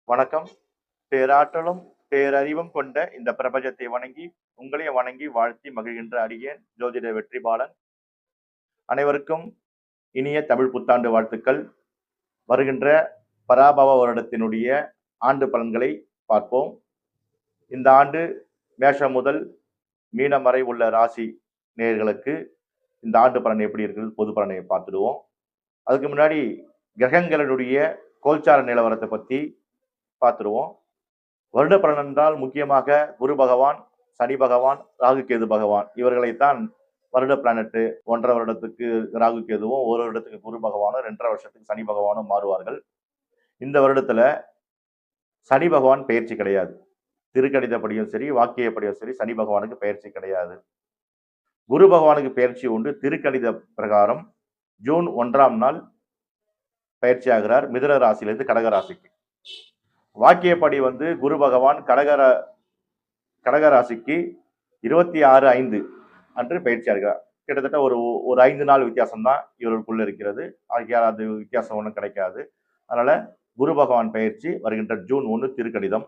வணக்கம். பேராற்றலும் பேரறிவும் கொண்ட இந்த பிரபஞ்சத்தை வணங்கி உங்களையும் வணங்கி வாழ்த்தி மகிழ்கின்ற அடியேன் ஜோதிட வெற்றிபாலன். அனைவருக்கும் இனிய தமிழ் புத்தாண்டு வாழ்த்துக்கள். வருகின்ற பராபவ வருடத்தினுடைய ஆண்டு பலன்களை பார்ப்போம். இந்த ஆண்டு மேஷம் முதல் மீனம் வரை உள்ள ராசி நேயர்களுக்கு இந்த ஆண்டு பலன் எப்படி இருக்குது பொது பலனை பார்த்துடுவோம். அதுக்கு முன்னாடி கிரகங்களுடைய கோல்சார நிலவரத்தை பற்றி பார்த்துருவோம். வருட பலன் என்றால் முக்கியமாக குரு பகவான், சனி பகவான், ராகு கேது பகவான் இவர்களைத்தான் வருட பிளானட்டு. 1.5 வருடத்துக்கு ராகு கேதுவும், 1 வருடத்துக்கு குரு பகவானும், 2.5 வருஷத்துக்கு சனி பகவானும் மாறுவார்கள். இந்த வருடத்துல சனி பகவான் பெயர்ச்சி கிடையாது. திருக்கணிதப்படியும் சரி, வாக்கியப்படியும் சரி, சனி பகவானுக்கு பெயர்ச்சி கிடையாது. குரு பகவானுக்கு பெயர்ச்சி உண்டு. திருக்கணித பிரகாரம் ஜூன் 1ஆம் நாள் பயிற்சி ஆகிறார் மிதுன ராசியிலிருந்து கடக ராசிக்கு. வாக்கியப்படி குரு பகவான் கடக ராசிக்கு 26/5 அன்று பயிற்சி ஆகிறார். கிட்டத்தட்ட ஒரு 5 நாள் வித்தியாசம் தான் இவர்களுக்குள்ள இருக்கிறது. அது வித்தியாசம் ஒன்றும் கிடைக்காது. அதனால குரு பகவான் பயிற்சி வருகின்ற ஜூன் 1 திருக்கணிதம்.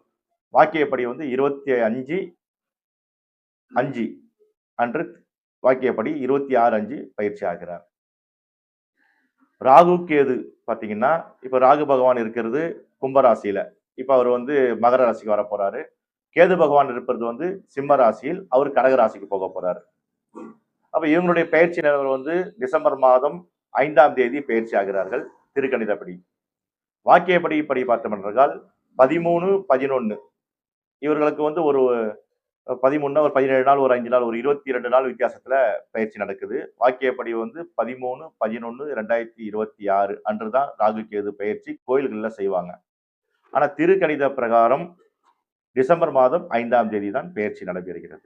வாக்கியப்படி 25/5 அன்று வாக்கியப்படி 26/5 பயிற்சி ஆகிறார். ராகு கேது பார்த்தீங்கன்னா, இப்ப ராகு பகவான் இருக்கிறது கும்பராசியில. இப்ப அவர் மகர ராசிக்கு வர போறாரு. கேது பகவான் இருப்பது சிம்ம ராசியில், அவர் கடக ராசிக்கு போக போறாரு. அப்ப இவங்களுடைய பயிற்சி நிலவரம் டிசம்பர் மாதம் 5ஆம் தேதி பயிற்சி ஆகிறார்கள் திருக்கணிதப்படி. வாக்கியப்படி படி பார்த்தோம் என்றால் 13/11 இவர்களுக்கு ஒரு 13 ஒரு 17 நாள், ஒரு 5 நாள், ஒரு 22 நாள் வித்தியாசத்துல பயிற்சி நடக்குது. வாக்கியப்படி 13/11/2026 அன்றுதான் ராகு கேது பயிற்சி கோயில்கள்ல செய்வாங்க. ஆனா திருக்கணித பிரகாரம் டிசம்பர் மாதம் 5ஆம் தேதி தான் பயிற்சி நடைபெறுகிறது.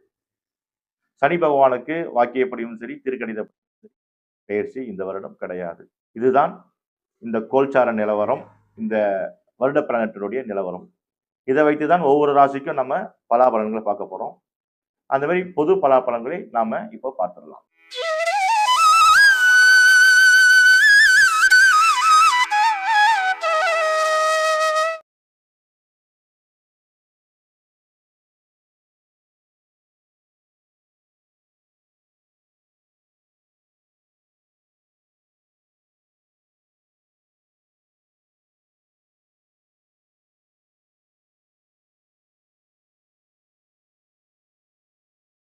சனி பகவானுக்கு வாக்கியப்படியும் சரி, திருக்கணித பயிற்சி இந்த வருடம் கிடையாது. இதுதான் இந்த கோல்சார நிலவரம், இந்த வருட பிளானட்டினுடைய நிலவரம். இதை வைத்துதான் ஒவ்வொரு ராசிக்கும் நம்ம பலாபலன்களை பார்க்க போறோம். அந்த மாதிரி பொது பலாபலன்களை நாம இப்போ பார்த்துடலாம்.